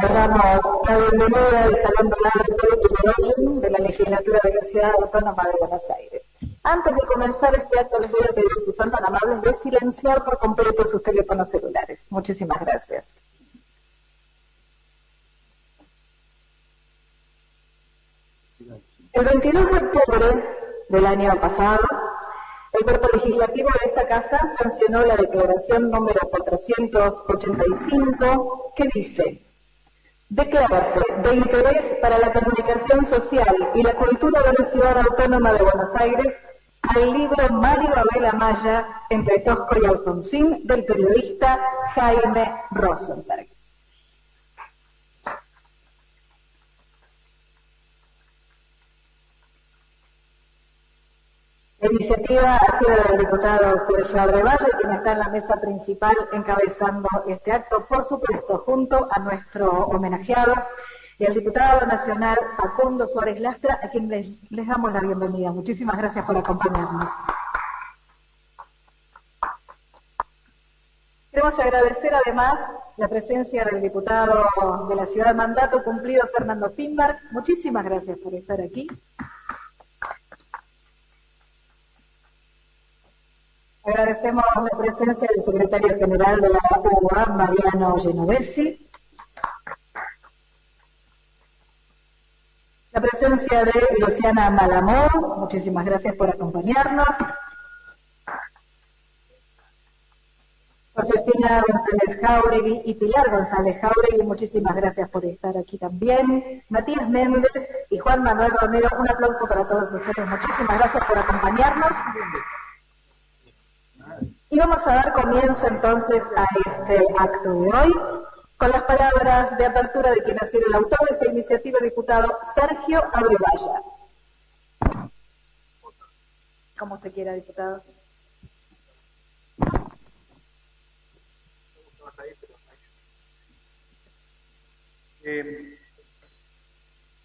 Le damos la bienvenida al Salón Donado de la Legislatura de la Ciudad Autónoma de Buenos Aires. Antes de comenzar este acto, les voy a pedir, si son tan amables, de silenciar por completo sus teléfonos celulares. Muchísimas gracias. El 22 de octubre del año pasado, el Cuerpo Legislativo de esta Casa sancionó la declaración número 485 que dice: declararse de interés para la comunicación social y la cultura de la Ciudad Autónoma de Buenos Aires al libro Mario Abel Amaya, Entre Tosco y Alfonsín, del periodista Jaime Rosenberg. La iniciativa ha sido del diputado Sergio Abrevalle, quien está en la mesa principal encabezando este acto, por supuesto, junto a nuestro homenajeado, el diputado nacional Facundo Suárez Lastra, a quien les damos la bienvenida. Muchísimas gracias por acompañarnos. Queremos agradecer además la presencia del diputado de la Ciudad Mandato Cumplido, Fernando Finbar. Muchísimas gracias por estar aquí. Agradecemos la presencia del secretario general de la UBA, Mariano Genovesi. La presencia de Luciana Malamud, muchísimas gracias por acompañarnos. Josefina González Jáuregui y Pilar González Jáuregui, muchísimas gracias por estar aquí también. Matías Méndez y Juan Manuel Romero, un aplauso para todos ustedes. Muchísimas gracias por acompañarnos. Y vamos a dar comienzo entonces a este acto de hoy con las palabras de apertura de quien ha sido el autor de esta iniciativa, el diputado Sergio Abrevaya. Como usted quiera, diputado.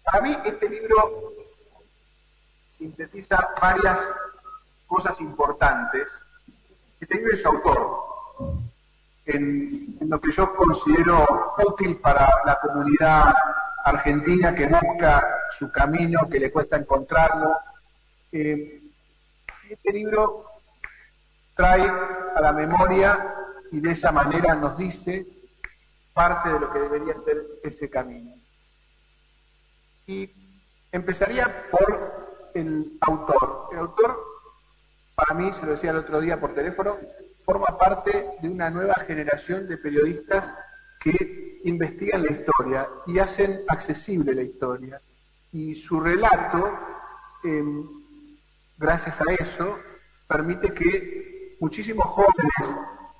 Para mí este libro sintetiza varias cosas importantes. Este libro es su autor, en lo que yo considero útil para la comunidad argentina que busca su camino, que le cuesta encontrarlo. Este libro trae a la memoria y de esa manera nos dice parte de lo que debería ser ese camino. Y empezaría por el autor. El autor, para mí, se lo decía el otro día por teléfono, forma parte de una nueva generación de periodistas que investigan la historia y hacen accesible la historia. Y su relato, gracias a eso, permite que muchísimos jóvenes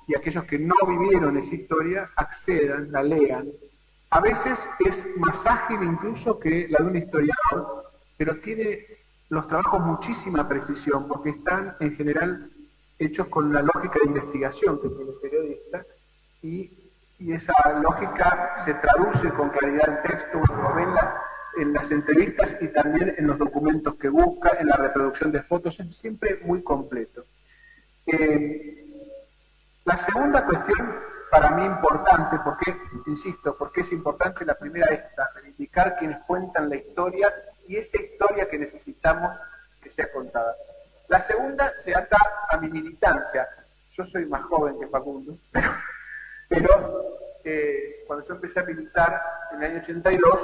y aquellos que no vivieron esa historia accedan, la lean. A veces es más ágil incluso que la de un historiador, pero tiene los trabajos muchísima precisión, porque están en general hechos con la lógica de investigación que tiene el periodista, y esa lógica se traduce con claridad en texto, lo ven en las entrevistas y también en los documentos que busca, en la reproducción de fotos, es siempre muy completo. La segunda cuestión, para mí importante, porque, insisto, porque es importante, la primera esta, reivindicar quienes cuentan la historia y esa historia que necesitamos que sea contada. La segunda se ata a mi militancia. Yo soy más joven que Facundo, pero cuando yo empecé a militar en el año 82,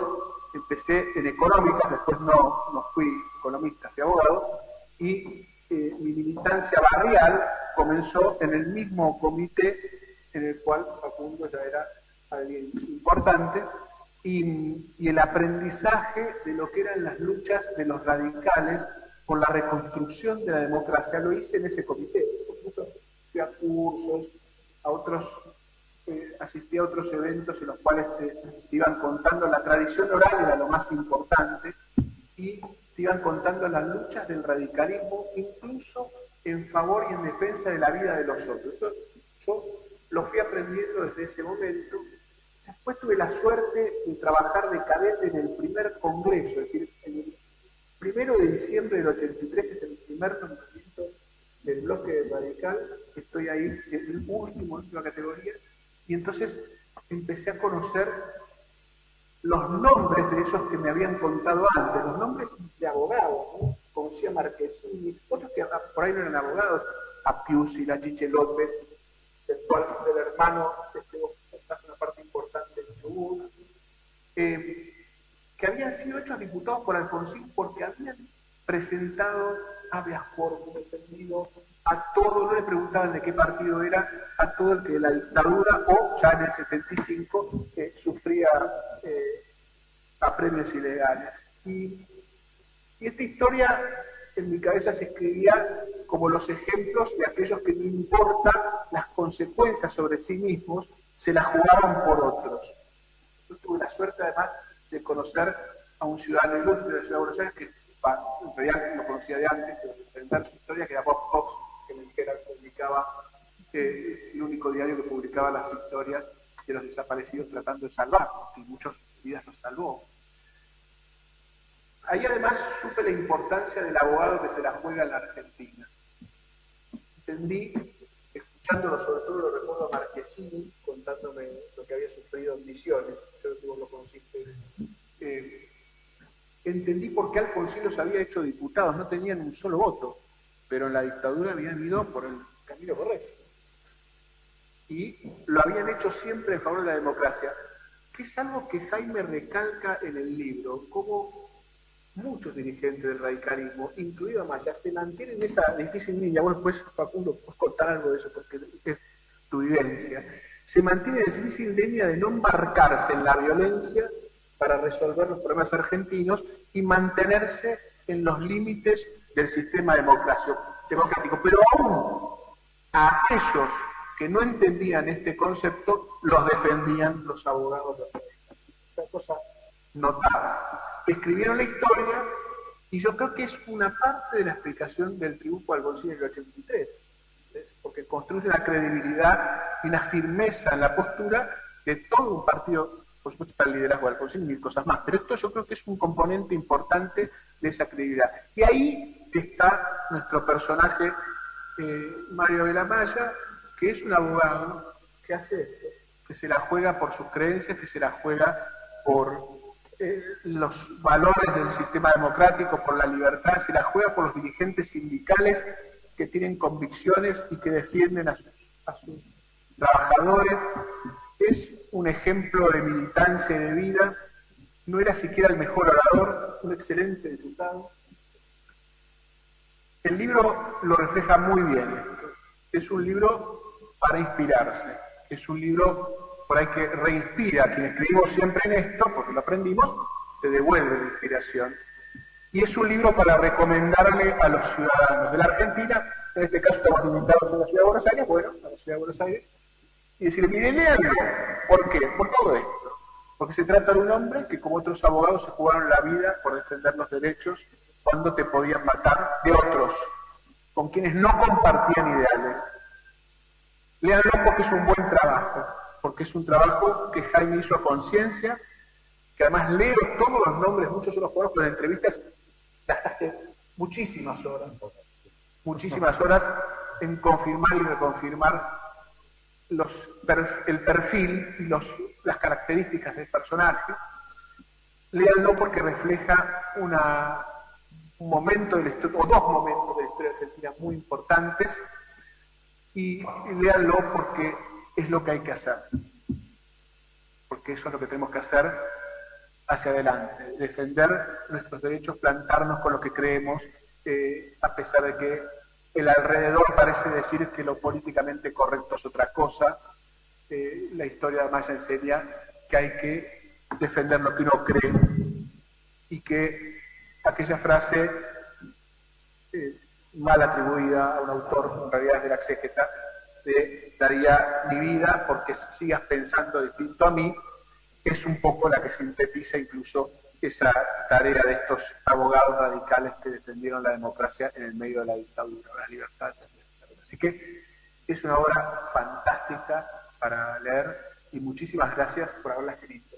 empecé en económicas, después no fui economista, fui abogado, y mi militancia barrial comenzó en el mismo comité en el cual Facundo ya era alguien importante, y el aprendizaje de lo que eran las luchas de los radicales por la reconstrucción de la democracia lo hice en ese comité. Por supuesto, fui a cursos, asistí a otros eventos en los cuales te iban contando la tradición oral, era lo más importante, y te iban contando las luchas del radicalismo, incluso en favor y en defensa de la vida de los otros. Eso yo lo fui aprendiendo desde ese momento. Después tuve la suerte de trabajar de cadete en el primer congreso, es decir, en el 1 de diciembre del 83, que es el primer nombramiento del bloque radical. Estoy ahí en la última categoría, y entonces empecé a conocer los nombres de esos que me habían contado antes, los nombres de abogados, ¿no? Conocía a Marchesini, otros que por ahí no eran abogados, a Piusi, la Chiche López, del hermano, es una parte importante de Chubut, que habían sido hechos diputados por Alfonsín porque habían presentado habeas corpus defendido a todo, no le preguntaban de qué partido era, a todo el que de la dictadura o ya en el 75 sufría apremios ilegales. Y esta historia en mi cabeza se escribía como los ejemplos de aquellos que no importa las consecuencias sobre sí mismos, se las jugaban por otros. Yo tuve la suerte además de conocer a un ciudadano ilustre de la ciudad de Buenos Aires que en realidad lo conocía de antes, pero de entender su historia, que era Bob Fox, que me dijera que publicaba el único diario que publicaba las historias de los desaparecidos tratando de salvar, porque muchas vidas los salvó. Ahí además supe la importancia del abogado que se la juega en la Argentina. Entendí, escuchándolo, sobre todo lo recuerdo a Marchesini, contándome lo que había sufrido en Misiones, yo lo consiste. Entendí por qué Alfonsín los había hecho diputados, no tenían un solo voto, pero en la dictadura habían ido por el camino correcto. Y lo habían hecho siempre en favor de la democracia, que es algo que Jaime recalca en el libro, como muchos dirigentes del radicalismo, incluido Amaya, se mantienen esa difícil línea. Bueno, pues Facundo, puedes contar algo de eso porque es tu vivencia. Se mantiene la difícil línea de no embarcarse en la violencia para resolver los problemas argentinos y mantenerse en los límites del sistema democrático. Pero aún a aquellos que no entendían este concepto, los defendían los abogados de una cosa notable. Escribieron la historia y yo creo que es una parte de la explicación del triunfo de Alfonsín en el 83, ¿ves? Porque construye una credibilidad y una firmeza en la postura de todo un partido, por supuesto para el liderazgo de Alfonsín y mil cosas más, pero esto yo creo que es un componente importante de esa credibilidad. Y ahí está nuestro personaje, Mario de la Maya, que es un abogado que hace esto, que se la juega por sus creencias, que se la juega por los valores del sistema democrático, por la libertad, se la juega por los dirigentes sindicales que tienen convicciones y que defienden a sus trabajadores. Es un ejemplo de militancia y de vida. No era siquiera el mejor orador, un excelente diputado. El libro lo refleja muy bien. Es un libro para inspirarse. Es un libro por ahí que reinspira. Quien escribimos siempre en esto, porque lo aprendimos, te devuelve la inspiración. Y es un libro para recomendarle a los ciudadanos de la Argentina, en este caso estamos limitados en la ciudad de Buenos Aires, bueno, a la ciudad de Buenos Aires, y decirle, miren, léanlo. ¿Por qué? Por todo esto. Porque se trata de un hombre que, como otros abogados, se jugaron la vida por defender los derechos cuando te podían matar de otros, con quienes no compartían ideales. Léanlo porque es un buen trabajo, porque es un trabajo que Jaime hizo a conciencia, que además leo todos los nombres, muchos son los conozco en entrevistas, gastaste muchísimas horas en confirmar y reconfirmar el perfil y las características del personaje. Léanlo porque refleja un momento de la historia, o dos momentos de la historia argentina muy importantes, y léanlo porque es lo que hay que hacer, porque eso es lo que tenemos que hacer hacia adelante, defender nuestros derechos, plantarnos con lo que creemos, a pesar de que el alrededor parece decir que lo políticamente correcto es otra cosa. La historia de Maya enseña que hay que defender lo que uno cree, y que aquella frase mal atribuida a un autor, en realidad es de la exégeta, de daría mi vida porque sigas pensando distinto a mí, es un poco la que sintetiza incluso esa tarea de estos abogados radicales que defendieron la democracia en el medio de la dictadura, la libertad. Así que es una obra fantástica para leer y muchísimas gracias por haberla escrito.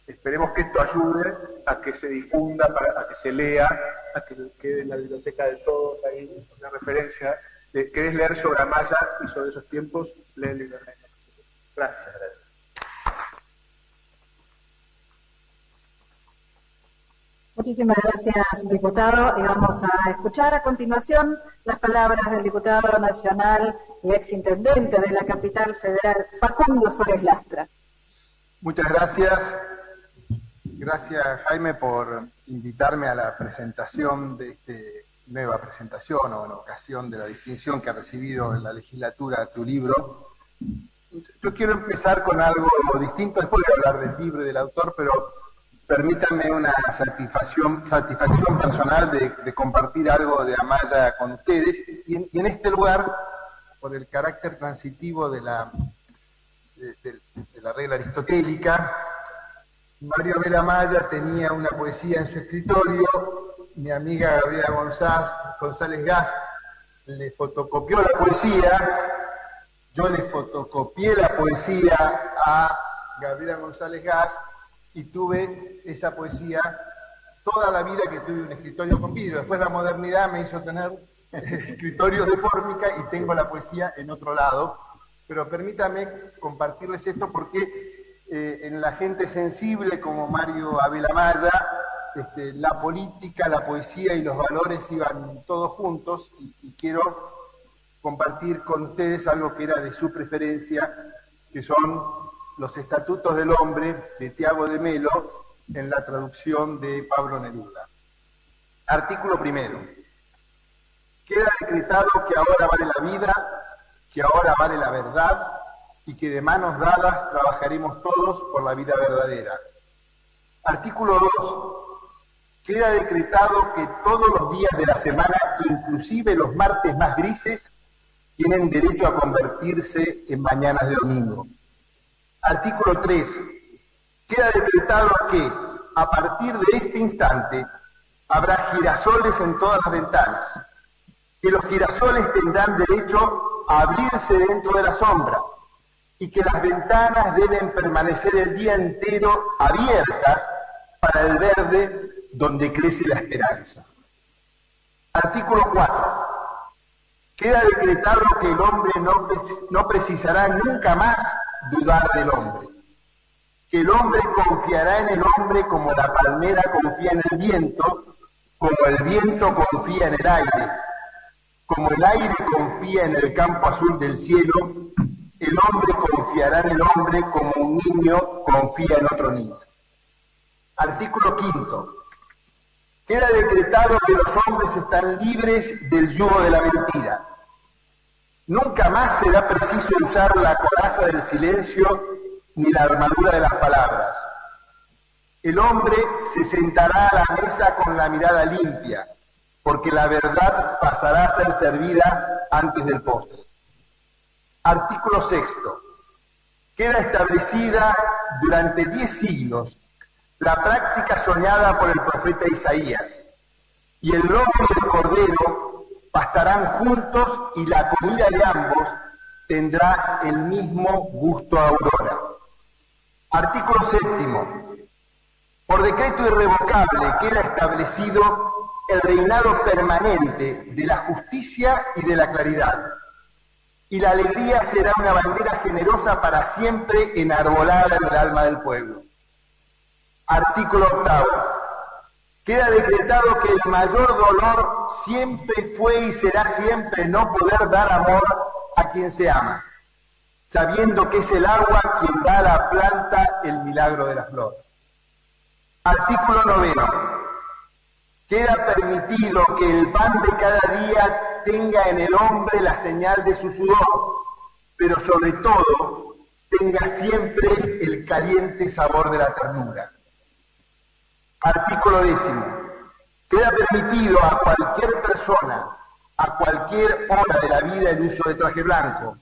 Esperemos que esto ayude a que se difunda, a que se lea, a que quede en la biblioteca de todos ahí una referencia de querés leer sobre Amaya y sobre esos tiempos, lee el libro. Gracias. Muchísimas gracias, diputado. Y vamos a escuchar a continuación las palabras del diputado nacional y exintendente de la capital federal, Facundo Suárez Lastra. Muchas gracias. Gracias, Jaime, por invitarme a la presentación de esta nueva presentación o en ocasión de la distinción que ha recibido en la legislatura tu libro. Yo quiero empezar con algo distinto, después de hablar del libro y del autor, pero permítanme una satisfacción personal de compartir algo de Amaya con ustedes. Y en este lugar, por el carácter transitivo de la regla aristotélica, Mario Abel Amaya tenía una poesía en su escritorio, mi amiga Gabriela González Gas le fotocopió la poesía, yo le fotocopié la poesía a Gabriela González Gas y tuve esa poesía toda la vida que tuve un escritorio con vidrio. Después la modernidad me hizo tener escritorios de fórmica y tengo la poesía en otro lado. Pero permítame compartirles esto porque en la gente sensible como Mario Abel Amaya, la política, la poesía y los valores iban todos juntos y quiero compartir con ustedes algo que era de su preferencia, que son los Estatutos del Hombre de Tiago de Melo en la traducción de Pablo Neruda. Artículo primero. Queda decretado que ahora vale la vida, que ahora vale la verdad y que de manos dadas trabajaremos todos por la vida verdadera. Artículo 2. Queda decretado que todos los días de la semana, inclusive los martes más grises, tienen derecho a convertirse en mañanas de domingo. Artículo 3. Queda decretado que, a partir de este instante, habrá girasoles en todas las ventanas, que los girasoles tendrán derecho a abrirse dentro de la sombra y que las ventanas deben permanecer el día entero abiertas para el verde donde crece la esperanza. Artículo 4. Queda decretado que el hombre no precisará nunca más dudar del hombre, que el hombre confiará en el hombre como la palmera confía en el viento, como el viento confía en el aire, como el aire confía en el campo azul del cielo, el hombre confiará en el hombre como un niño confía en otro niño. Artículo 5. Queda decretado que los hombres están libres del yugo de la mentira. Nunca más será preciso usar la coraza del silencio ni la armadura de las palabras. El hombre se sentará a la mesa con la mirada limpia, porque la verdad pasará a ser servida antes del postre. Artículo 6. Queda establecida durante 10 siglos la práctica soñada por el profeta Isaías, y el lobo y el cordero pastarán juntos y la comida de ambos tendrá el mismo gusto a aurora. Artículo 7. Por decreto irrevocable queda establecido el reinado permanente de la justicia y de la claridad, y la alegría será una bandera generosa para siempre enarbolada en el alma del pueblo. Artículo 8. Queda decretado que el mayor dolor siempre fue y será siempre no poder dar amor a quien se ama, sabiendo que es el agua quien da a la planta el milagro de la flor. Artículo 9. Queda permitido que el pan de cada día tenga en el hombre la señal de su sudor, pero sobre todo tenga siempre el caliente sabor de la ternura. Artículo 10. Queda permitido a cualquier persona, a cualquier hora de la vida, el uso de traje blanco.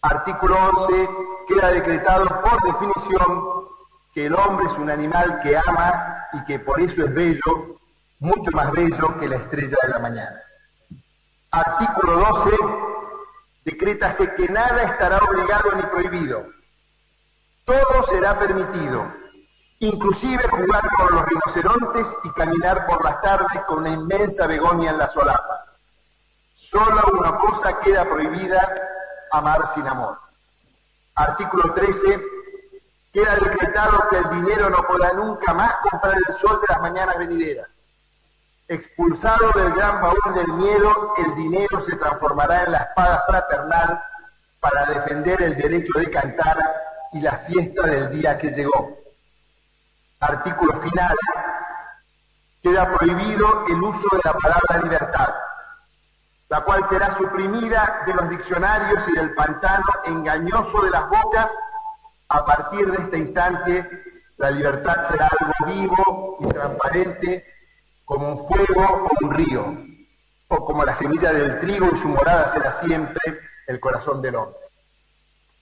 Artículo 11. Queda decretado por definición que el hombre es un animal que ama y que por eso es bello, mucho más bello que la estrella de la mañana. Artículo 12. Decrétase que nada estará obligado ni prohibido. Todo será permitido, inclusive jugar con los rinocerontes y caminar por las tardes con una inmensa begonia en la solapa. Solo una cosa queda prohibida: amar sin amor. Artículo 13. queda decretado que el dinero no podrá nunca más comprar el sol de las mañanas venideras. Expulsado del gran baúl del miedo, el dinero se transformará en la espada fraternal para defender el derecho de cantar y la fiesta del día que llegó. Artículo final. Queda prohibido el uso de la palabra libertad, la cual será suprimida de los diccionarios y del pantano engañoso de las bocas. A partir de este instante, la libertad será algo vivo y transparente, como un fuego o un río, o como la semilla del trigo y su morada será siempre el corazón del hombre.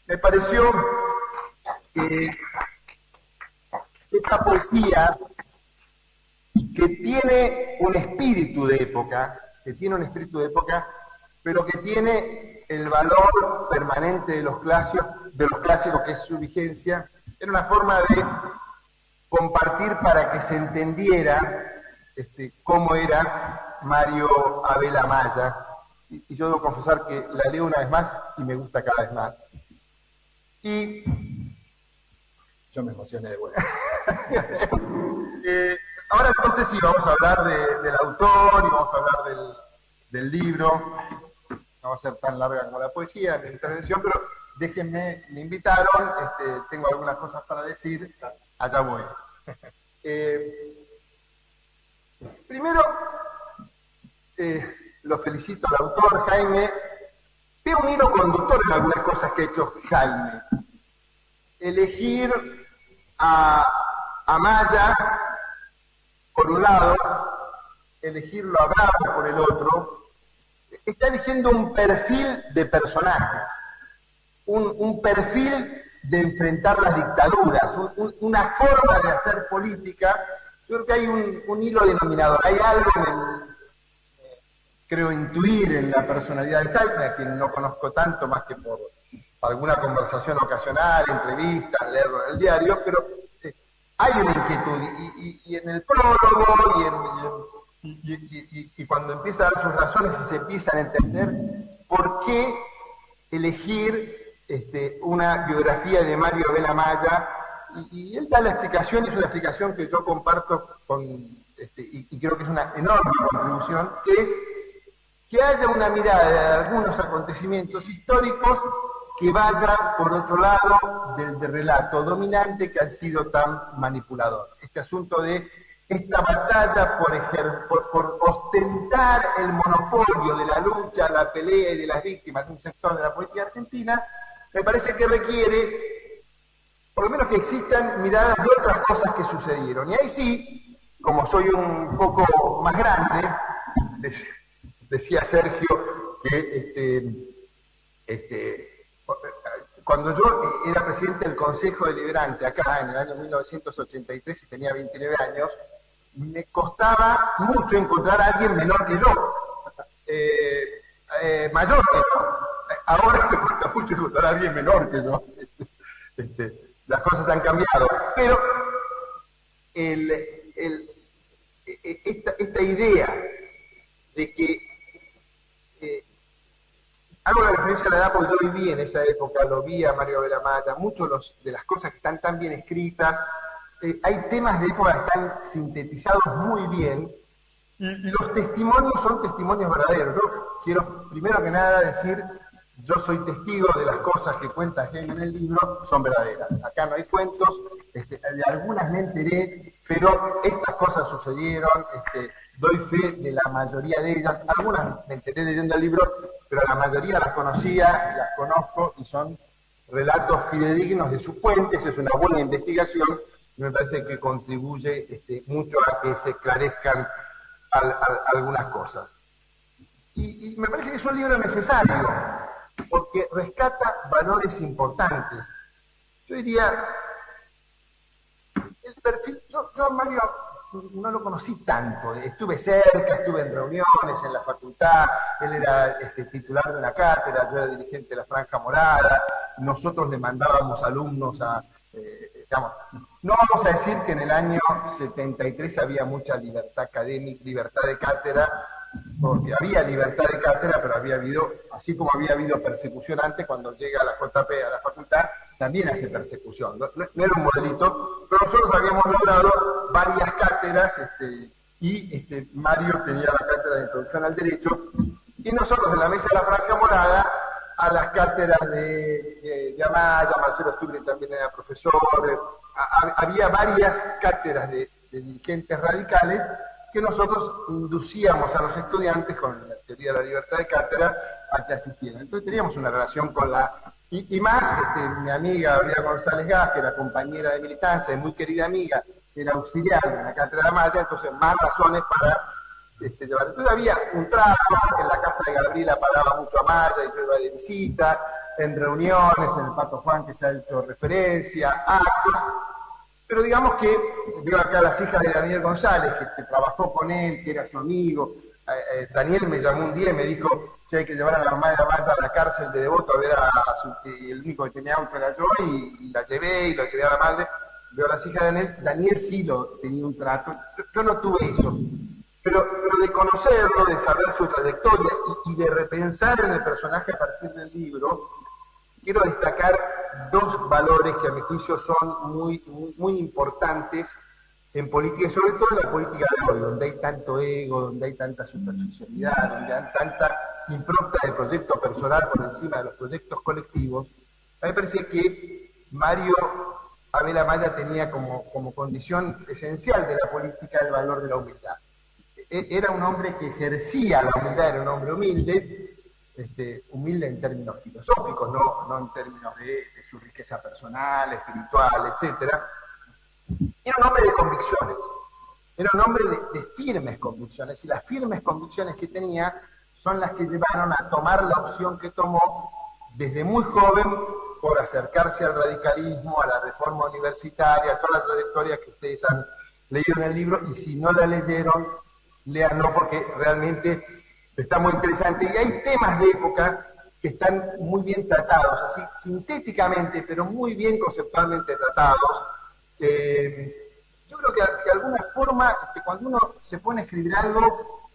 Me pareció que esta poesía, que tiene un espíritu de época, pero que tiene el valor permanente de los clásicos, que es su vigencia, era una forma de compartir para que se entendiera cómo era Mario Abel Amaya. Y yo debo confesar que la leo una vez más y me gusta cada vez más. Y yo me emocioné de vuelta. Ahora entonces sí, vamos a hablar del autor y vamos a hablar del libro. No va a ser tan larga como la poesía, mi intervención, pero déjenme, me invitaron, tengo algunas cosas para decir, allá voy. Primero, lo felicito al autor, Jaime. Veo un hilo conductor en algunas cosas que ha hecho Jaime. Elegir a Amaya por un lado, elegirlo a Bravo por el otro. Está eligiendo un perfil de personajes, un perfil de enfrentar las dictaduras, una forma de hacer política. Yo creo que hay un hilo denominador, hay algo, creo intuir en la personalidad de Jaime, a quien no conozco tanto más que por alguna conversación ocasional, entrevistas, leerlo en el diario, pero hay una inquietud, y en el prólogo, y cuando empieza a dar sus razones y se empiezan a entender por qué elegir una biografía de Mario Abel Amaya, y él da la explicación, y es una explicación que yo comparto y creo que es una enorme contribución, que es que haya una mirada de algunos acontecimientos históricos que vaya por otro lado del relato dominante que ha sido tan manipulador. Este asunto de esta batalla por ostentar el monopolio de la lucha, la pelea y de las víctimas de un sector de la política argentina, me parece que requiere, por lo menos, que existan miradas de otras cosas que sucedieron. Y ahí sí, como soy un poco más grande, decía Sergio que cuando yo era presidente del Consejo Deliberante acá en el año 1983 y tenía 29 años, me costaba mucho encontrar a alguien menor que yo, mayor que yo. Ahora me cuesta mucho encontrar a alguien menor que yo. Las cosas han cambiado, pero esta idea de que hago la referencia a la edad porque yo viví en esa época, lo vi a Mario Abel Amaya, muchas de las cosas que están tan bien escritas, hay temas de época que están sintetizados muy bien, y los testimonios son testimonios verdaderos. Yo quiero primero que nada decir, yo soy testigo de las cosas que cuenta Jaime en el libro, son verdaderas. Acá no hay cuentos, de algunas me enteré, pero estas cosas sucedieron, doy fe de la mayoría de ellas. Algunas me enteré leyendo el libro, pero la mayoría las conocía, las conozco, y son relatos fidedignos de sus fuentes. Es una buena investigación y me parece que contribuye mucho a que se esclarezcan algunas cosas. Y me parece que es un libro necesario, porque rescata valores importantes. Yo diría, el perfil, yo a Mario no lo conocí tanto, estuve cerca, estuve en reuniones en la facultad, él era titular de una cátedra, yo era dirigente de la Franja Morada, nosotros le mandábamos alumnos digamos, no vamos a decir que en el año 73 había mucha libertad académica, libertad de cátedra, porque había libertad de cátedra, pero había habido, así como había habido persecución antes, cuando llega a la JP, a la facultad, también hace persecución. No era un modelito, pero nosotros habíamos logrado varias cátedras, y Mario tenía la cátedra de Introducción al Derecho, y nosotros en la mesa de la Franja Morada, a las cátedras de Amaya, Marcelo Stubble también era profesor, había varias cátedras de dirigentes radicales que nosotros inducíamos a los estudiantes con la teoría de la libertad de cátedra a que asistieran. Entonces teníamos una relación con la... Y más, mi amiga Gabriela González Gas, que era compañera de militancia y muy querida amiga, era auxiliar en la cátedra de Amaya, entonces más razones para llevar. Entonces había un trato, en la casa de Gabriela paraba mucho Amaya y yo iba de visita, en reuniones, en el Pato Juan que se ha hecho referencia, actos, pero digamos que veo acá las hijas de Daniel González, que trabajó con él, que era su amigo. Daniel me llamó un día y me dijo que hay que llevar a la mamá de Amaya a la cárcel de Devoto a ver el único que tenía auto era yo, y la llevé y la llevé a la madre. Veo a las hijas de Daniel. Daniel sí tenía un trato, yo no tuve eso, pero de conocerlo, de saber su trayectoria y de repensar en el personaje a partir del libro, quiero destacar dos valores que a mi juicio son muy importantes en política, y sobre todo en la política de hoy, donde hay tanto ego, donde hay tanta superficialidad, donde hay tanta impronta de proyecto personal por encima de los proyectos colectivos. A mí me parece que Mario Abel Amaya tenía como condición esencial de la política el valor de la humildad. Era un hombre que ejercía la humildad, era un hombre humilde, humilde en términos filosóficos, no en términos de su riqueza personal, espiritual, etc. Era un hombre de convicciones, era un hombre de firmes convicciones, y las firmes convicciones que tenía son las que llevaron a tomar la opción que tomó desde muy joven por acercarse al radicalismo, a la reforma universitaria, a toda la trayectoria que ustedes han leído en el libro, y si no la leyeron, léanlo porque realmente está muy interesante. Y hay temas de época que están muy bien tratados, así sintéticamente, pero muy bien conceptualmente tratados. Yo creo que de alguna forma, cuando uno se pone a escribir algo,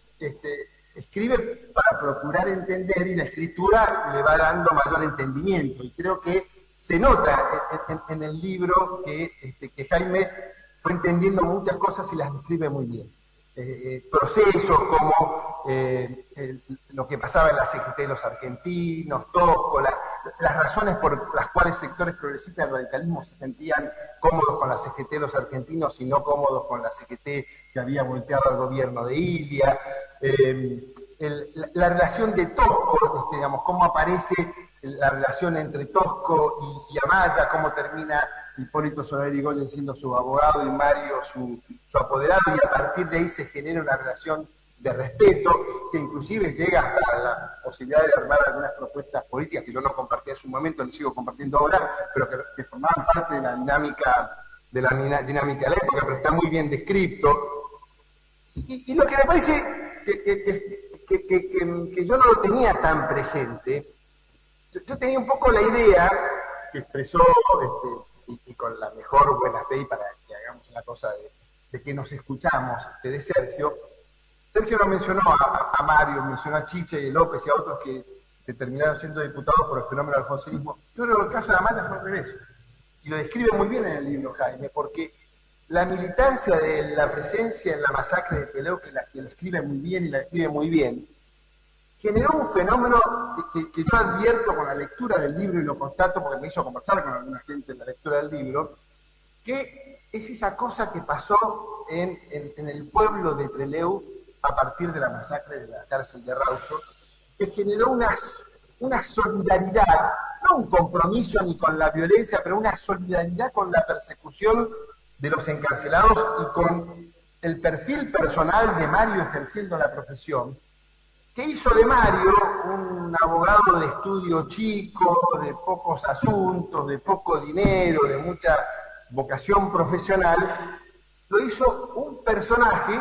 escribe para procurar entender, y la escritura le va dando mayor entendimiento. Y creo que se nota en el libro que Jaime fue entendiendo muchas cosas y las describe muy bien. Procesos como lo que pasaba en la CGT de los argentinos, Tosco, las razones por las cuales sectores progresistas del radicalismo se sentían cómodos con la CGT de los argentinos y no cómodos con la CGT que había volteado al gobierno de Ilia, la relación de Tosco, digamos, cómo aparece la relación entre Tosco y Amaya, cómo termina Hipólito Soler Irigoyen siendo su abogado y Mario su apoderado, y a partir de ahí se genera una relación de respeto que inclusive llega hasta la posibilidad de armar algunas propuestas políticas que yo no compartí en su momento, ni sigo compartiendo ahora, pero que formaban parte de la dinámica de la época, pero está muy bien descrito. Y lo que me parece que yo no lo tenía tan presente, yo tenía un poco la idea que expresó y con la mejor buena fe, y para que hagamos una cosa de que nos escuchamos, de Sergio. Sergio no mencionó a Mario, mencionó a Chiche y López y a otros que terminaron siendo diputados por el fenómeno del alfonsinismo. Yo creo que el caso de Amaya fue al revés. Y lo describe muy bien en el libro Jaime, porque la militancia de la presencia en la masacre de Peleu, que lo escribe muy bien y la escribe muy bien, generó un fenómeno que yo advierto con la lectura del libro, y lo constato porque me hizo conversar con alguna gente en la lectura del libro, que es esa cosa que pasó en el pueblo de Trelew a partir de la masacre de la cárcel de Rawson, que generó una solidaridad, no un compromiso ni con la violencia, pero una solidaridad con la persecución de los encarcelados y con el perfil personal de Mario ejerciendo la profesión, que hizo de Mario un abogado de estudio chico, de pocos asuntos, de poco dinero, de mucha vocación profesional. Lo hizo un personaje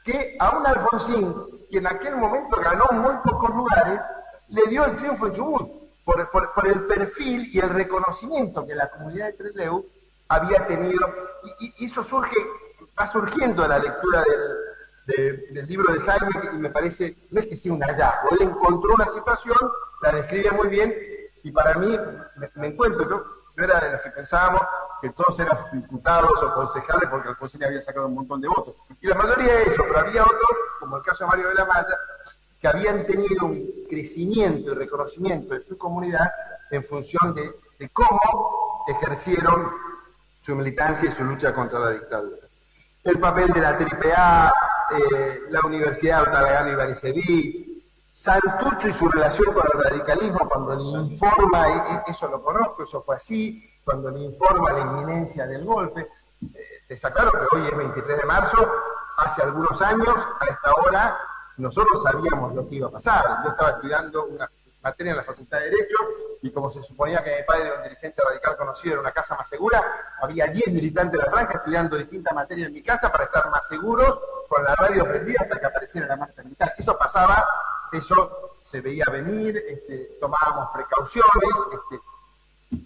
que a un Alfonsín, que en aquel momento ganó muy pocos lugares, le dio el triunfo en Chubut, por el perfil y el reconocimiento que la comunidad de Trelew había tenido. Y eso va surgiendo de la lectura del libro de Jaime, y me parece, no es que sea un hallazgo, él encontró una situación, la describe muy bien, y para mí me encuentro, no era de los que pensábamos que todos eran diputados o concejales porque Alfonsín había sacado un montón de votos. Y la mayoría de eso, pero había otros, como el caso de Mario de la Maya, que habían tenido un crecimiento y reconocimiento de su comunidad en función de cómo ejercieron su militancia y su lucha contra la dictadura. El papel de la AAA, la Universidad de Otaviano Ivanisevich, Santucho y su relación con el radicalismo, cuando le informa, eso lo conozco, eso fue así, cuando le informa la inminencia del golpe. Está claro que hoy es 23 de marzo, hace algunos años, a esta hora, nosotros sabíamos lo que iba a pasar. Yo estaba estudiando una materia en la Facultad de Derecho y como se suponía que mi padre era un dirigente radical conocido, era una casa más segura, había 10 militantes de la Franja estudiando distintas materias en mi casa para estar más seguros, con la radio prendida hasta que apareciera la marcha militar. Eso pasaba, eso se veía venir, tomábamos precauciones,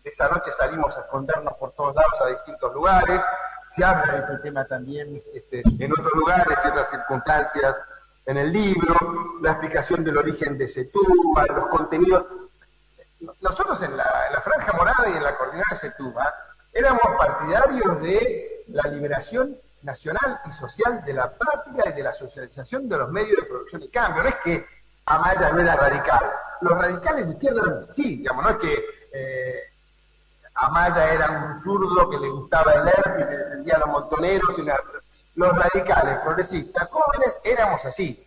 esa noche salimos a escondernos por todos lados a distintos lugares, se habla de ese tema también en otros lugares, en otras circunstancias, en el libro, la explicación del origen de Setúbal, los contenidos. Nosotros en la Franja Morada y en la coordinada de Setúbal éramos partidarios de la liberación nacional y social de la práctica y de la socialización de los medios de producción y cambio. No es que Amaya no era radical. Los radicales de izquierda eran así, digamos, no es que Amaya era un zurdo que le gustaba el ERP y que defendía a los montoneros. Los radicales, progresistas, jóvenes, éramos así.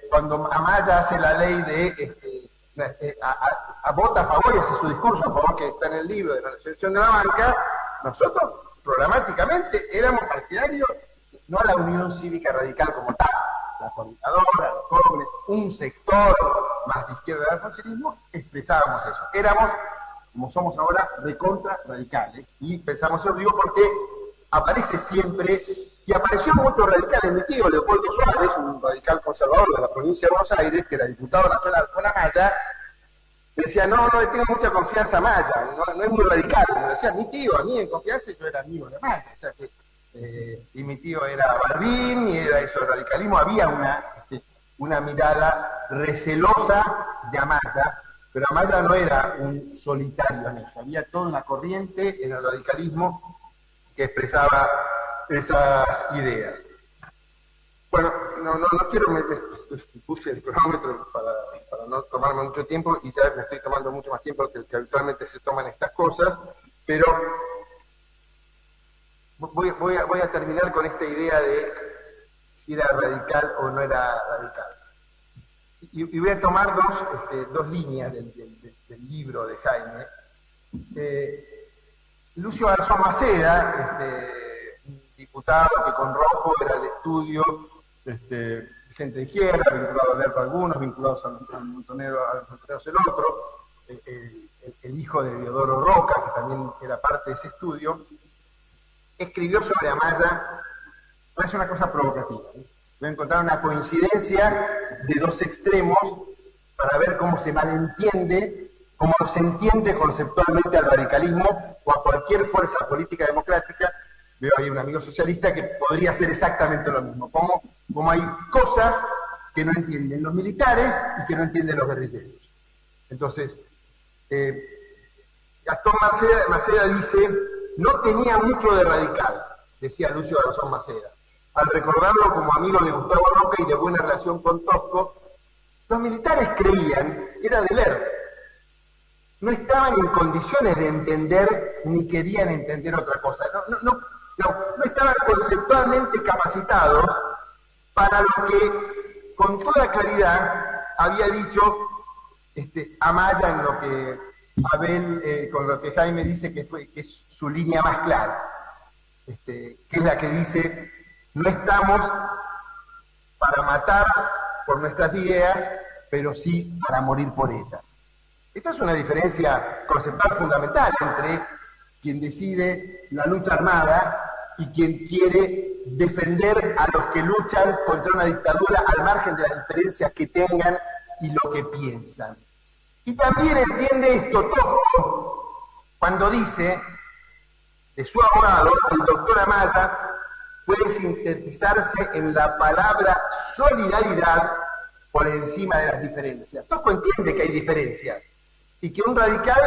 Cuando Amaya hace la ley de vota a favor y hace su discurso a favor, que está en el libro de la Asociación de la Banca, nosotros programáticamente éramos partidarios no a la Unión Cívica Radical como tal, la coordinadora, los jóvenes, un sector más de izquierda del alfonsinismo, expresábamos eso. Éramos, como somos ahora, recontra radicales. Y pensamos eso, digo, porque aparece siempre, y apareció mucho radical en mi tío Leopoldo Suárez, un radical conservador de la provincia de Buenos Aires, que era diputado nacional con Amaya, decía, no le tengo mucha confianza a Amaya, no es muy radical. Me decía, mi tío, a mí en confianza, yo era amigo de Amaya, o sea que, y mi tío era Balbín, y era eso, el radicalismo, había una mirada recelosa de Amaya, pero Amaya no era un solitario en eso, había toda una corriente en el radicalismo que expresaba esas ideas. Bueno, no quiero, me puse el cronómetro para no tomarme mucho tiempo y ya me estoy tomando mucho más tiempo que habitualmente se toman estas cosas, pero voy a terminar con esta idea de si era radical o no era radical. Y voy a tomar dos líneas del libro de Jaime. Lucio Garzón Maceda, un diputado que con Rojo era el estudio, gente de izquierda, vinculados a Lerpa algunos, vinculados al Montonero el otro, el hijo de Diodoro Roca, que también era parte de ese estudio, escribió sobre Amaya. Es una cosa provocativa, ¿no? Voy a encontrar una coincidencia de dos extremos para ver cómo se malentiende, cómo se entiende conceptualmente al radicalismo o a cualquier fuerza política democrática. Veo ahí un amigo socialista que podría hacer exactamente lo mismo, como hay cosas que no entienden los militares y que no entienden los guerrilleros. Entonces, Gastón Maceda dice, no tenía mucho de radical, decía Lucio Garzón Maceda. Al recordarlo como amigo de Gustavo Roca y de buena relación con Tosco, los militares creían que era de leer. No estaban en condiciones de entender ni querían entender otra cosa. No estaban conceptualmente capacitados para lo que con toda claridad había dicho Amaya en lo que Abel, con lo que Jaime dice que es su línea más clara, que es la que dice, no estamos para matar por nuestras ideas, pero sí para morir por ellas. Esta es una diferencia conceptual fundamental entre quien decide la lucha armada y quien quiere defender a los que luchan contra una dictadura al margen de las diferencias que tengan y lo que piensan. Y también entiende esto Tosco cuando dice de su abogado, el doctor Amaya, puede sintetizarse en la palabra solidaridad por encima de las diferencias. Tosco entiende que hay diferencias y que un radical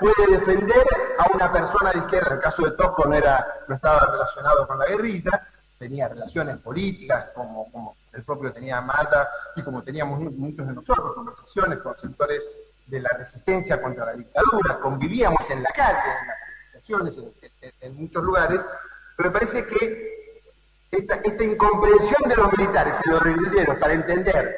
puede defender a una persona de izquierda. En el caso de Tosco no estaba relacionado con la guerrilla, tenía relaciones políticas, como el propio tenía Mata, y como teníamos muchos de nosotros, conversaciones con sectores de la resistencia contra la dictadura, convivíamos en la calle, en las manifestaciones, en muchos lugares, pero me parece que esta incomprensión de los militares y de los guerrilleros para entender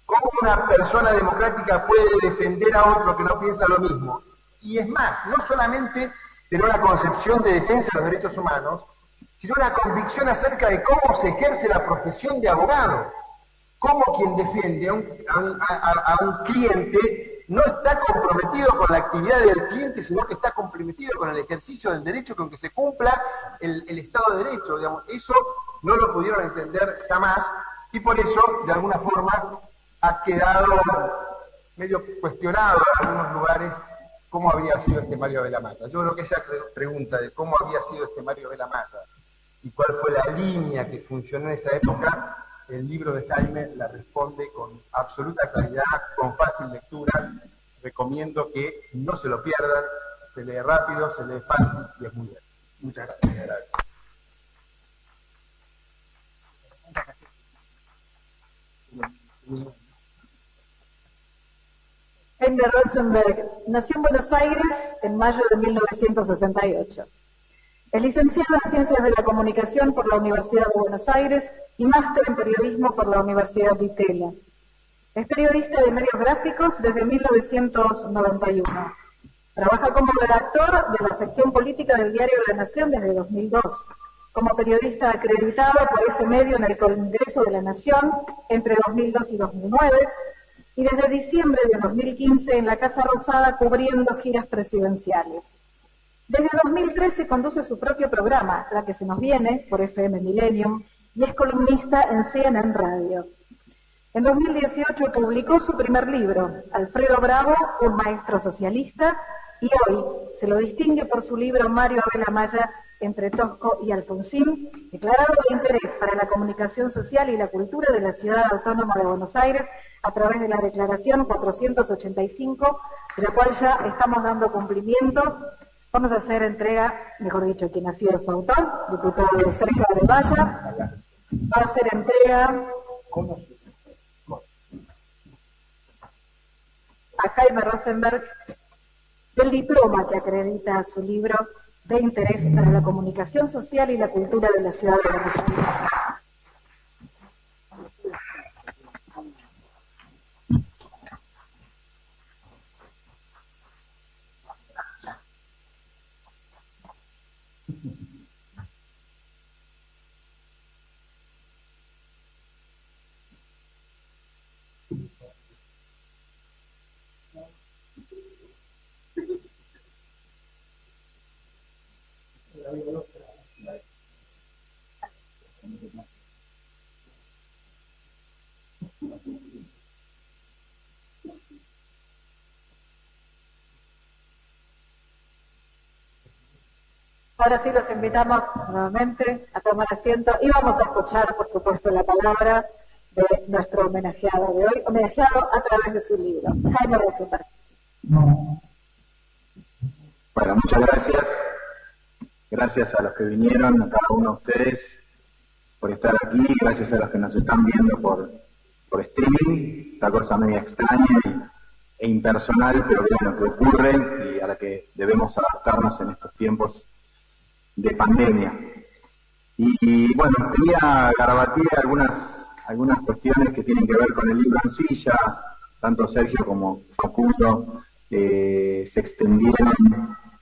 cómo una persona democrática puede defender a otro que no piensa lo mismo, y es más, no solamente tener una concepción de defensa de los derechos humanos, sino una convicción acerca de cómo se ejerce la profesión de abogado, cómo quien defiende a un cliente no está comprometido con la actividad del cliente, sino que está comprometido con el ejercicio del derecho, con que se cumpla el Estado de Derecho. Digamos, eso no lo pudieron entender jamás, y por eso, de alguna forma, ha quedado medio cuestionado en algunos lugares cómo había sido este Mario Abel Amaya. Yo creo que esa pregunta de cómo había sido este Mario Abel Amaya y cuál fue la línea que funcionó en esa época, el libro de Jaime la responde con absoluta claridad, con fácil lectura. Recomiendo que no se lo pierdan, se lee rápido, se lee fácil y es muy bien. Muchas gracias. Jaime Rosenberg nació en Buenos Aires en mayo de 1968. Es licenciado en Ciencias de la Comunicación por la Universidad de Buenos Aires y máster en Periodismo por la Universidad de Itela. Es periodista de medios gráficos desde 1991. Trabaja como redactor de la sección política del diario La Nación desde 2002. Como periodista acreditado por ese medio en el Congreso de la Nación entre 2002 y 2009, y desde diciembre de 2015 en la Casa Rosada cubriendo giras presidenciales. Desde 2013 conduce su propio programa, La que se nos viene, por FM Millennium, y es columnista en CNN Radio. En 2018 publicó su primer libro, Alfredo Bravo, un maestro socialista, y hoy se lo distingue por su libro Mario Abel Amaya, Entre Tosco y Alfonsín, declarado de interés para la comunicación social y la cultura de la Ciudad Autónoma de Buenos Aires a través de la Declaración 485, de la cual ya estamos dando cumplimiento. Vamos a hacer entrega, mejor dicho, quien ha sido su autor, diputado de Sergio Arevalla, va a hacer entrega a Jaime Rosenberg del diploma que acredita su libro de interés para la comunicación social y la cultura de la Ciudad de Buenos Aires. Ahora sí los invitamos nuevamente a tomar asiento y vamos a escuchar, por supuesto, la palabra de nuestro homenajeado de hoy, homenajeado a través de su libro, Jaime Rosenberg. Bueno, muchas gracias. Gracias a los que vinieron, a cada uno de ustedes, por estar aquí. Gracias a los que nos están viendo por streaming, esta cosa media extraña e impersonal, pero bueno, que ocurre y a la que debemos adaptarnos en estos tiempos de pandemia. Y bueno, quería garabatear algunas cuestiones que tienen que ver con el libro en sí. Ya tanto Sergio como Facundo se extendieron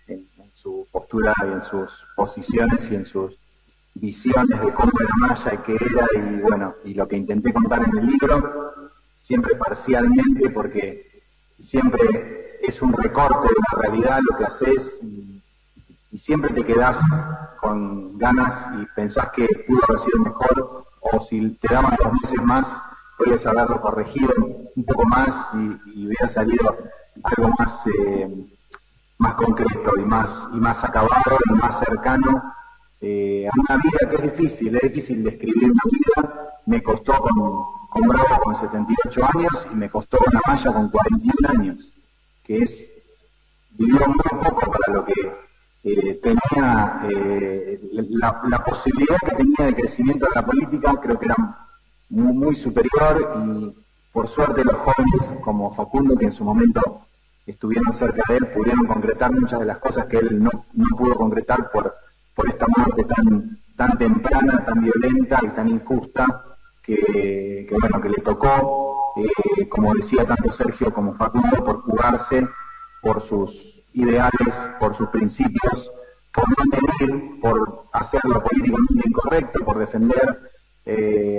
en su postura y en sus posiciones y en sus visiones de cómo era Amaya y qué era, y bueno, y lo que intenté contar en el libro, siempre parcialmente, porque siempre es un recorte de la realidad lo que haces, y siempre te quedás con ganas y pensás que pudo haber sido mejor, o si te daban 2 meses más, podrías haberlo corregido un poco más y hubiera salido algo más concreto y más acabado y más cercano a una vida que es difícil de escribir una vida. Me costó con Bravo con 78 años y me costó con Amaya con 41 años, que es vivió muy poco para lo que tenía, la posibilidad que tenía de crecimiento en la política, creo que era muy, muy superior, y por suerte los jóvenes como Facundo, que en su momento estuvieron cerca de él, pudieron concretar muchas de las cosas que él no pudo concretar por esta muerte tan temprana, tan violenta y tan injusta que le tocó, como decía tanto Sergio como Facundo, por jugarse por sus ideales, por sus principios, por no mentir, por hacer lo políticamente incorrecto, por defender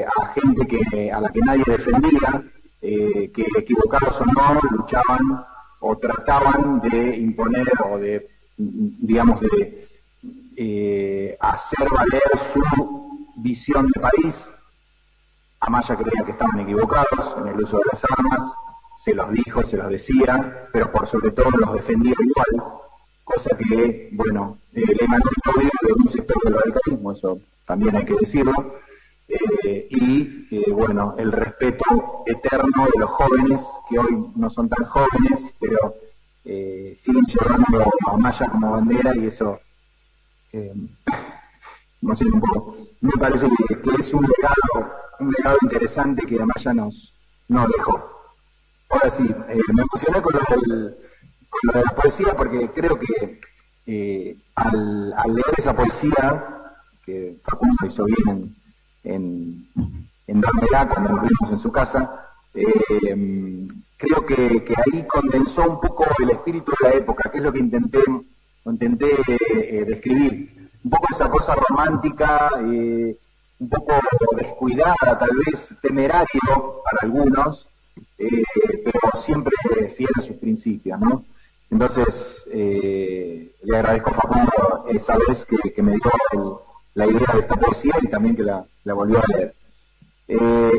a gente a la que nadie defendía, que equivocados o no, luchaban o trataban de imponer o de, digamos, de hacer valer su visión de país. Amaya creía que estaban equivocados en el uso de las armas, se los dijo, se los decía, pero por sobre todo los defendía igual, cosa que, bueno, le emanó el odio de un sector del radicalismo, eso también hay que decirlo, bueno, el respeto eterno de los jóvenes, que hoy no son tan jóvenes, pero siguen llevando a Amaya como bandera, y eso, no sé, un poco, me parece que es un legado interesante que Amaya nos dejó. Ahora sí, me emocioné con lo de la poesía, porque creo que al leer esa poesía, que Facundo hizo bien en dármela cuando nos vimos en su casa, creo que ahí condensó un poco el espíritu de la época, que es lo que intenté describir. Un poco esa cosa romántica, un poco descuidada, tal vez temerario para algunos, pero siempre fiel a sus principios, ¿no? Entonces, le agradezco a Facundo esa vez que me dio la idea de esta poesía y también que la volvió a leer.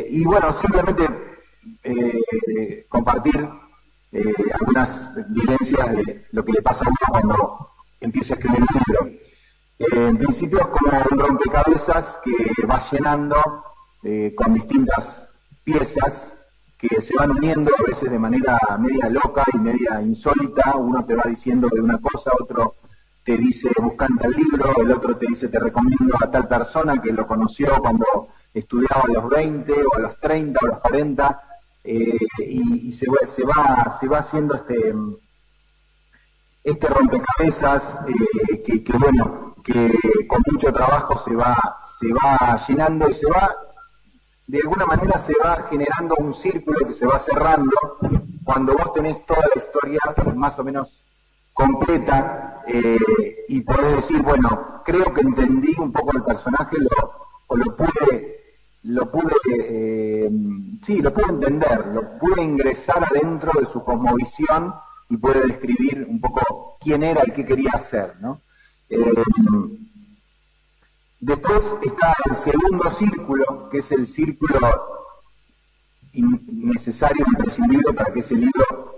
Y bueno, simplemente compartir algunas vivencias de lo que le pasa a uno cuando empieza a escribir un libro. En principio es como un rompecabezas que va llenando con distintas piezas que se van uniendo a veces de manera media loca y media insólita. Uno te va diciendo de una cosa, otro te dice busca en tal libro, el otro te dice te recomiendo a tal persona que lo conoció cuando estudiaba a los 20 o a los 30 o a los 40, y se va haciendo este rompecabezas que con mucho trabajo se va llenando y de alguna manera se va generando un círculo que se va cerrando cuando vos tenés toda la historia más o menos completa, y podés decir, bueno, creo que entendí un poco el personaje, lo pude entender, lo pude ingresar adentro de su cosmovisión y pude describir un poco quién era y qué quería hacer, ¿no? Después está el segundo círculo, que es el círculo necesario, imprescindible para que ese libro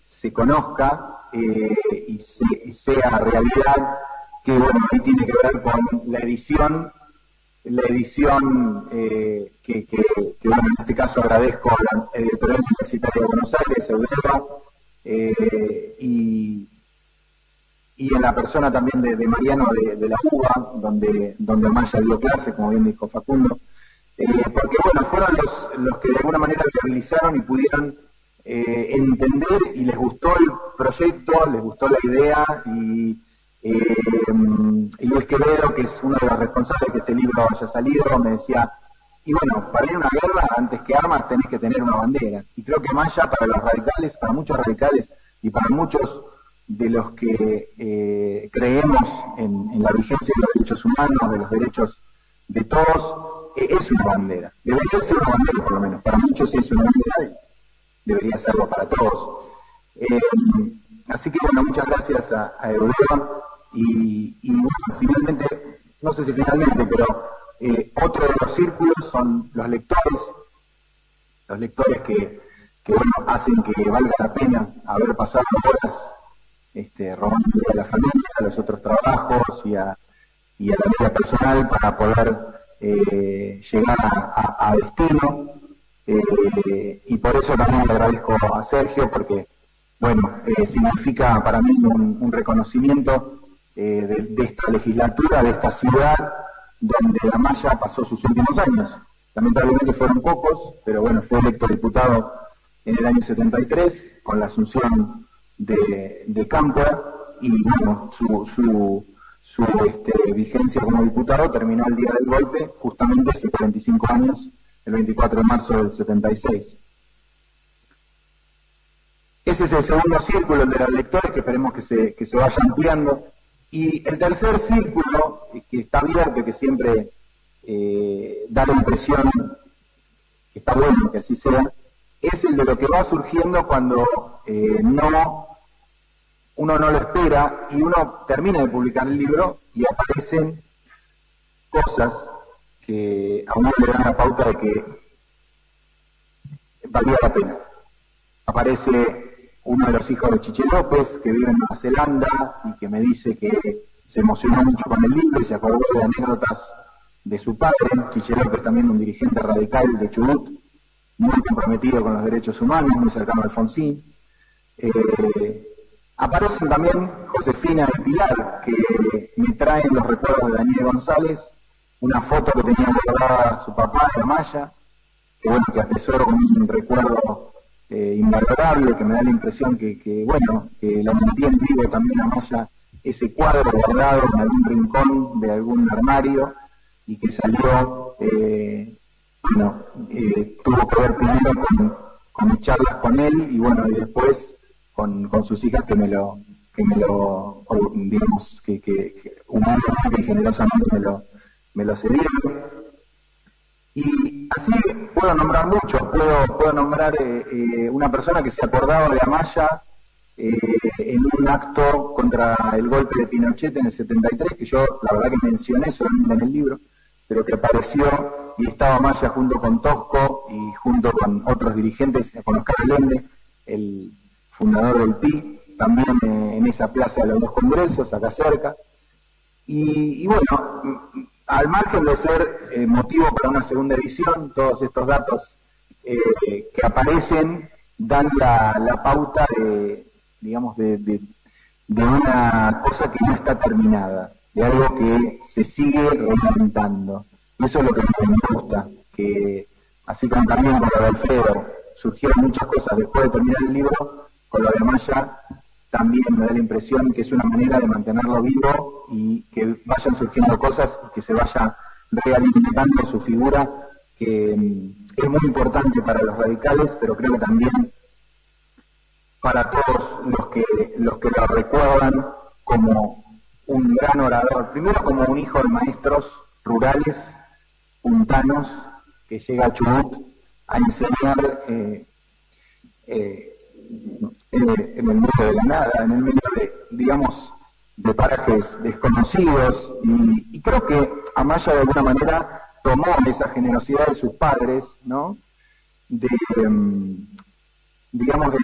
se conozca y sea realidad, que bueno, ahí tiene que ver con la edición que bueno, en este caso agradezco a la Editorial Universitaria de Buenos Aires, Eudeva, y en la persona también de Mariano de la UBA, donde Amaya dio clase, como bien dijo Facundo, porque bueno, fueron los que de alguna manera realizaron y pudieron entender, y les gustó el proyecto, les gustó la idea, y Luis Quevedo, que es uno de los responsables de que este libro haya salido, me decía, y bueno, para ir a una guerra, antes que armas tenés que tener una bandera. Y creo que Amaya, para los radicales, para muchos radicales y para muchos de los que creemos en la vigencia de los derechos humanos, de los derechos de todos, es una bandera. Debería ser una bandera, por lo menos. Para muchos es una bandera y debería serlo para todos. Así que bueno, muchas gracias a Eudeva. Y bueno, finalmente, no sé si finalmente, pero otro de los círculos son los lectores que bueno, hacen que valga la pena haber pasado horas robándole a la familia, a los otros trabajos y a la vida personal para poder llegar a destino, y por eso también le agradezco a Sergio, porque bueno, significa para mí un reconocimiento de esta legislatura, de esta ciudad, donde Amaya pasó sus últimos años. Lamentablemente fueron pocos, pero bueno, fue electo diputado en el año 73, con la asunción de Campo, y bueno, su vigencia como diputado terminó el día del golpe, justamente hace 45 años, el 24 de marzo del 76. Ese es el segundo círculo de los lectores, que esperemos que se vaya ampliando. Y el tercer círculo, que está abierto, que siempre da la impresión que está bueno que así sea, es el de lo que va surgiendo cuando uno no lo espera y uno termina de publicar el libro y aparecen cosas que a uno le dan la pauta de que valía la pena. Aparece uno de los hijos de Chiche López, que vive en Nueva Zelanda y que me dice que se emocionó mucho con el libro y se acordó de anécdotas de su padre. Chiche López, también un dirigente radical de Chubut, muy comprometido con los derechos humanos, muy cercano a Alfonsín. Aparecen también Josefina y Pilar, que me traen los recuerdos de Daniel González, una foto que tenía guardada su papá de Amaya, que bueno, que atesoro con un recuerdo invalorable, que me da la impresión que la metí en vivo también Amaya, ese cuadro guardado en algún rincón de algún armario, y que salió, tuvo que ver primero con mis charlas con él, y bueno, y después con sus hijas que me lo digamos, que humanamente y generosamente me lo cedieron. Y así puedo nombrar muchos, puedo nombrar una persona que se acordaba de Amaya en un acto contra el golpe de Pinochet en el 73, que yo la verdad que mencioné solamente en el libro, pero que apareció y estaba Amaya junto con Tosco y junto con otros dirigentes, con Oscar Allende, el fundador del PI, también en esa plaza de los dos congresos, acá cerca. Y bueno, al margen de ser motivo para una segunda edición, todos estos datos que aparecen dan la pauta de una cosa que no está terminada, de algo que se sigue reinventando. Y eso es lo que me gusta, que así como también con lo de Alfredo surgieron muchas cosas después de terminar el libro, con lo de Amaya también me da la impresión que es una manera de mantenerlo vivo y que vayan surgiendo cosas y que se vaya realimentando su figura, que es muy importante para los radicales, pero creo que también para todos los que lo recuerdan como un gran orador, primero como un hijo de maestros rurales, puntanos, que llega a Chubut a enseñar en el medio de la nada, en el medio de parajes desconocidos, y creo que Amaya de alguna manera tomó esa generosidad de sus padres, ¿no? De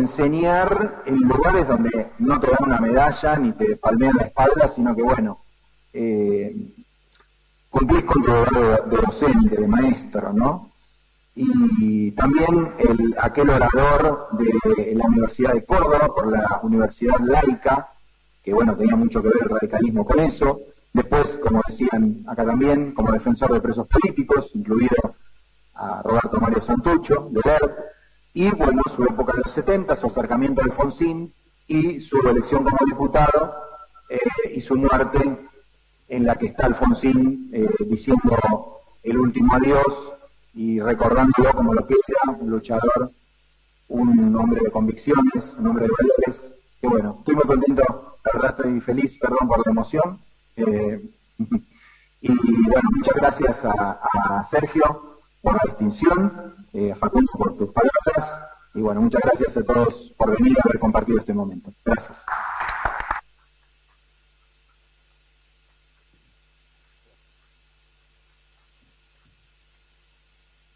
enseñar en lugares donde no te dan una medalla ni te palmean la espalda, sino que cumplís con tu deber de docente, de maestro, ¿no? Y también aquel orador de la Universidad de Córdoba, por la Universidad Laica, que tenía mucho que ver el radicalismo con eso. Después, como decían acá también, como defensor de presos políticos, incluido a Roberto Mario Santucho, de VERT, y su época de los 70, su acercamiento a Alfonsín y su elección como diputado y su muerte, en la que está Alfonsín diciendo el último adiós y recordándolo como lo que era, un luchador, un hombre de convicciones, un hombre de valores. Que estoy muy contento, la verdad estoy feliz, perdón por la emoción. Y muchas gracias a Sergio por la distinción, a Facundo por tus palabras, y muchas gracias a todos por venir a haber compartido este momento. Gracias.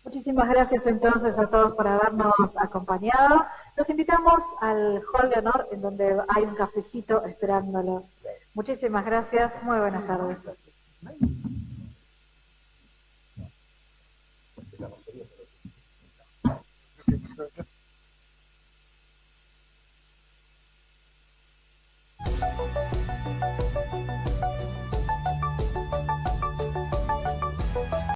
Muchísimas gracias entonces a todos por habernos acompañado. Los invitamos al hall de honor, en donde hay un cafecito esperándolos. Muchísimas gracias, muy buenas tardes.